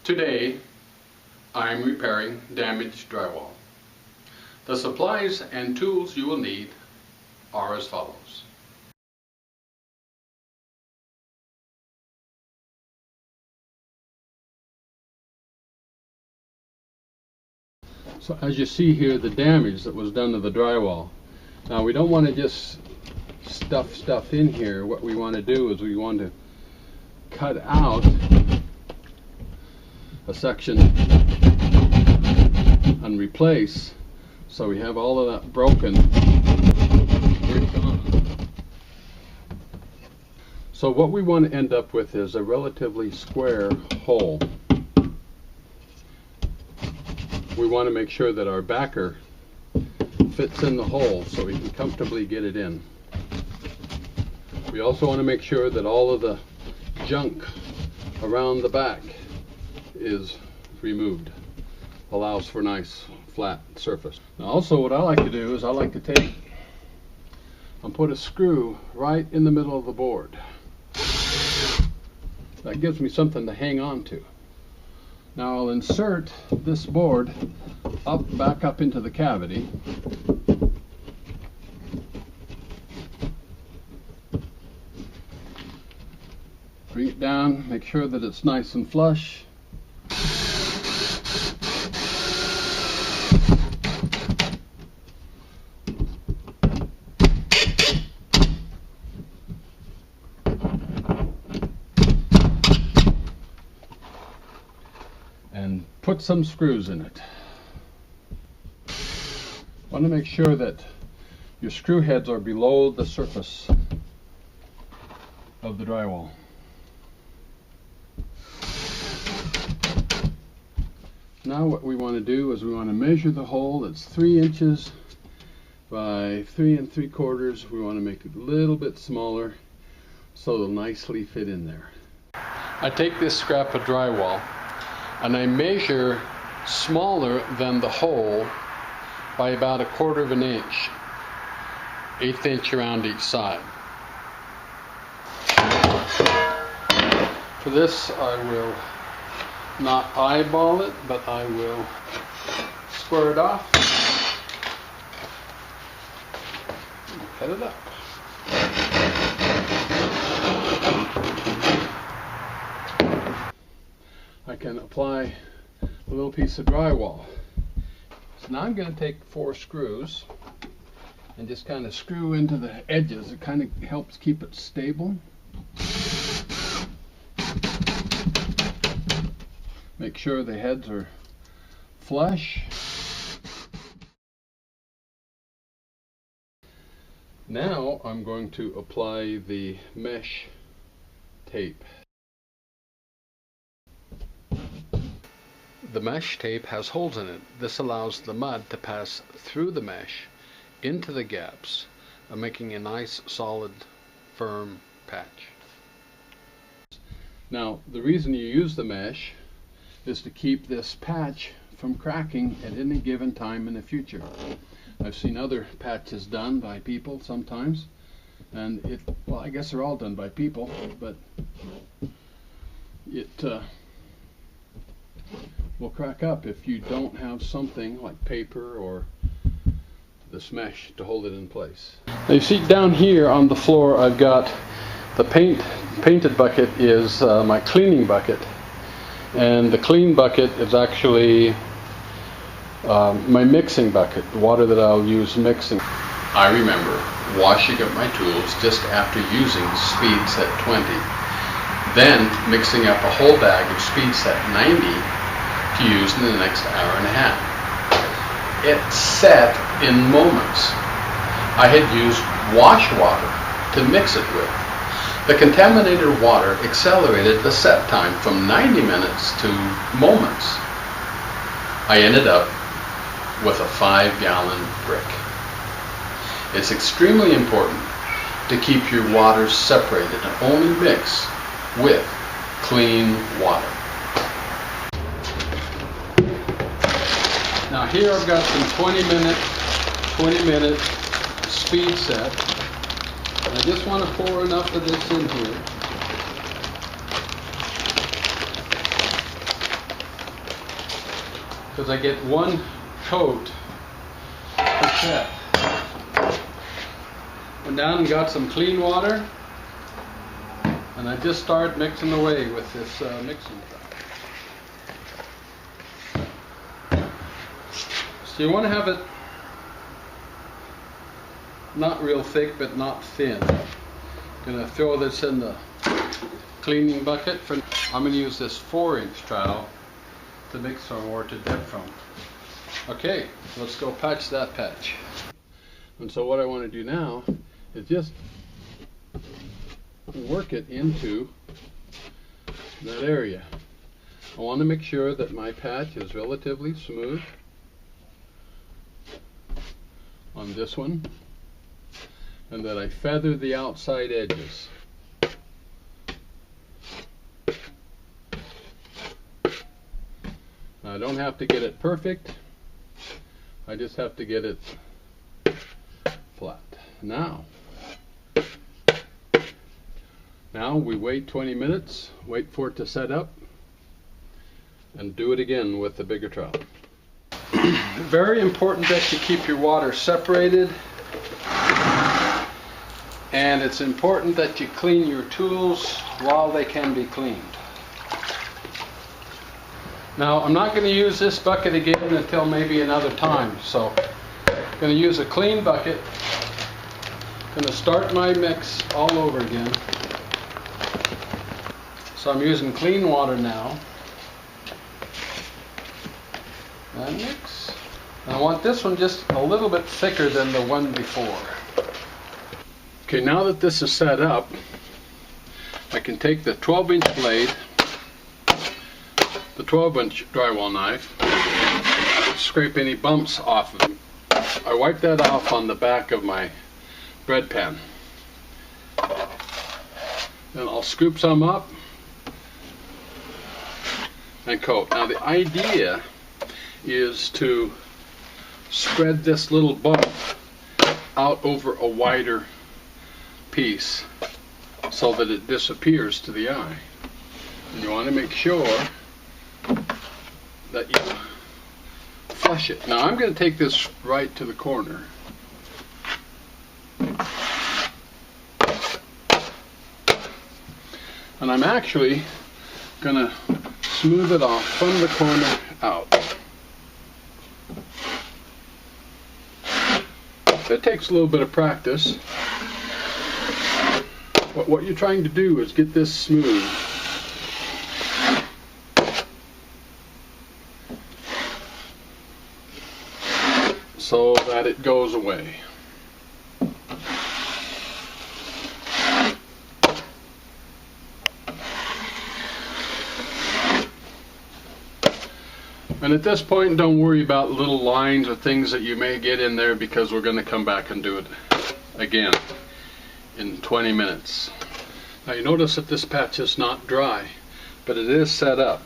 Today, I'm repairing damaged drywall. The supplies and tools you will need are as follows. So as you see here, the damage that was done to the drywall. Now we don't want to just stuff stuff in here. What we want to do is we want to cut out a section and replace, so we have all of that broken. So what we want to end up with is a relatively square hole. We want to make sure that our backer fits in the hole so we can comfortably get it in. We also want to make sure that all of the junk around the back is removed. Allows for a nice flat surface. Now also what I like to do is I like to take and put a screw right in the middle of the board. That gives me something to hang on to. Now I'll insert this board back up into the cavity. Bring it down, make sure that it's nice and flush. And put some screws in it. Want to make sure that your screw heads are below the surface of the drywall. Now what we want to do is we want to measure the hole. It's 3 inches by 3 3/4. We want to make it a little bit smaller so it'll nicely fit in there. I take this scrap of drywall and I measure smaller than the hole by about 1/4 of an inch, 1/8 inch around each side. For this I will not eyeball it, but I will square it off and cut it up. I can apply a little piece of drywall. So now I'm going to take 4 screws and just kind of screw into the edges. It kind of helps keep it stable. Make sure the heads are flush. Now I'm going to apply the mesh tape. The mesh tape has holes in it. This allows the mud to pass through the mesh into the gaps, making a nice, solid, firm patch. Now, the reason you use the mesh is to keep this patch from cracking at any given time in the future. I've seen other patches done by people sometimes, and well, I guess they're all done by people, but it will crack up if you don't have something like paper or this mesh to hold it in place. Now you see down here on the floor I've got the painted bucket is my cleaning bucket, and the clean bucket is actually my mixing bucket, the water that I'll use mixing. I remember washing up my tools just after using speed set 20, then mixing up a whole bag of speed set 90 to use in the next hour and a half. It set in moments. I had used wash water to mix it with. The contaminated water accelerated the set time from 90 minutes to moments. I ended up with a 5-gallon brick. It's extremely important to keep your waters separated and only mix with clean water. Now here I've got some 20 minute speed set. I just want to pour enough of this in here. because I get one coat per set. Went down and got some clean water, and I just started mixing away with this mixing trowel. So you want to have it not real thick, but not thin. Gonna throw this in the cleaning bucket. I'm gonna use this 4-inch trowel to mix some more to dip from. Okay, let's go patch that patch. And so what I want to do now is just work it into that area. I want to make sure that my patch is relatively smooth on this one, and that I feather the outside edges. Now, I don't have to get it perfect, I just have to get it flat. Now we wait 20 minutes, wait for it to set up, and do it again with the bigger trowel. Very important that you keep your water separated, and it's important that you clean your tools while they can be cleaned. Now, I'm not going to use this bucket again until maybe another time, so I'm going to use a clean bucket. I'm going to start my mix all over again. So I'm using clean water now. And mix. And I want this one just a little bit thicker than the one before. Okay, now that this is set up, I can take the 12-inch blade, the 12-inch drywall knife, scrape any bumps off of them. I wipe that off on the back of my bread pan. Then I'll scoop some up and coat. Now the idea is to spread this little bump out over a wider piece so that it disappears to the eye. And you want to make sure that you flush it. Now I'm going to take this right to the corner. And I'm actually going to smooth it off from the corner out. It takes a little bit of practice. But what you're trying to do is get this smooth. So that it goes away. And at this point, don't worry about little lines or things that you may get in there, because we're going to come back and do it again in 20 minutes. Now you notice that this patch is not dry, but it is set up.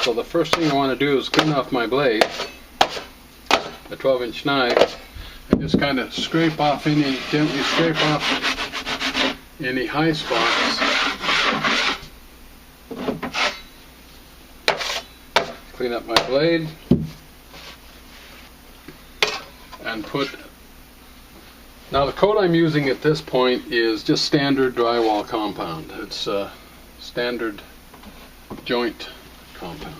So the first thing I want to do is clean off my blade, a 12-inch knife, and just kind of gently scrape off any high spots. Clean up my blade and now the coat I'm using at this point is just standard drywall compound. It's standard joint compound.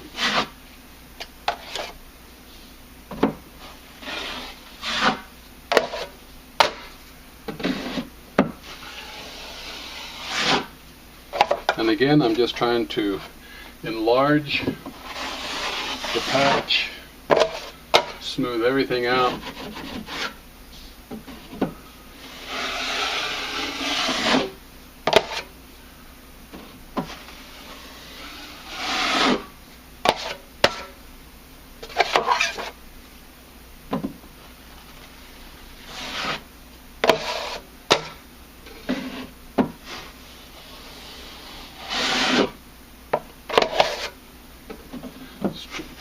And again, I'm just trying to enlarge the patch, smooth everything out.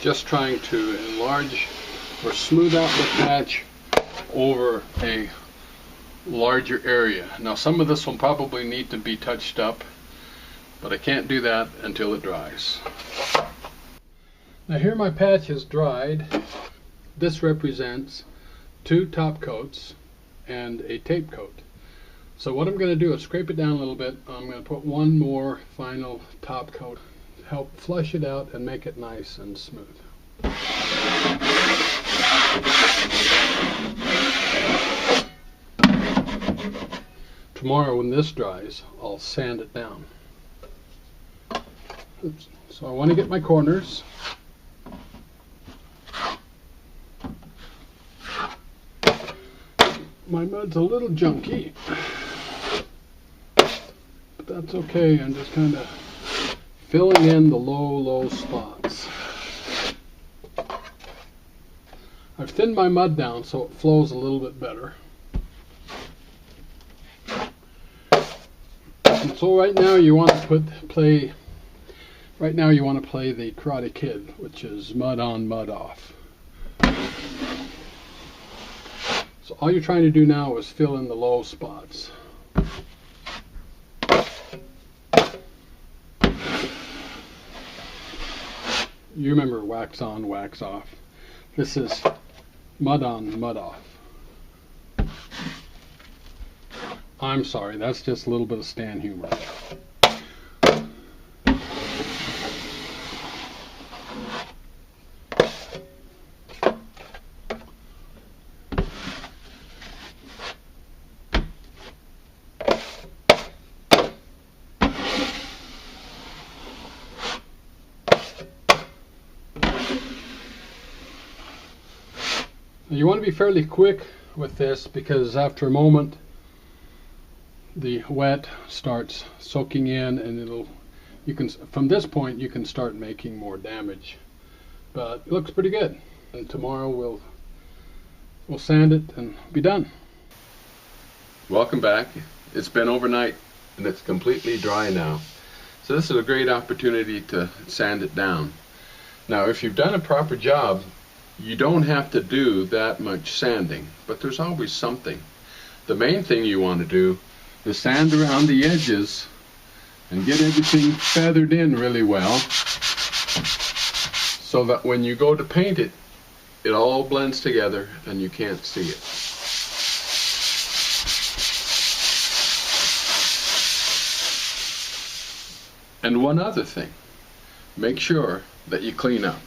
Just trying to enlarge or smooth out the patch over a larger area. Now some of this will probably need to be touched up, but I can't do that until it dries. Now here my patch is dried. This represents 2 top coats and a tape coat. So what I'm going to do is scrape it down a little bit. I'm going to put one more final top coat to help flush it out and make it nice and smooth. Tomorrow when this dries, I'll sand it down. Oops. So I want to get my corners. My mud's a little junky, but that's okay. I'm just kind of filling in the low spots. I've thinned my mud down so it flows a little bit better. And so right now you want to play the Karate Kid, which is mud on, mud off. So all you're trying to do now is fill in the low spots. You remember wax on, wax off. This is mud on, mud off. I'm sorry, that's just a little bit of Stan humor. You want to be fairly quick with this because after a moment the wet starts soaking in, and from this point you can start making more damage. But it looks pretty good. And tomorrow we'll sand it and be done. Welcome back. It's been overnight and it's completely dry now. So this is a great opportunity to sand it down. Now if you've done a proper job, you don't have to do that much sanding, but there's always something. The main thing you want to do is sand around the edges and get everything feathered in really well so that when you go to paint it, it all blends together and you can't see it. And one other thing, make sure that you clean up.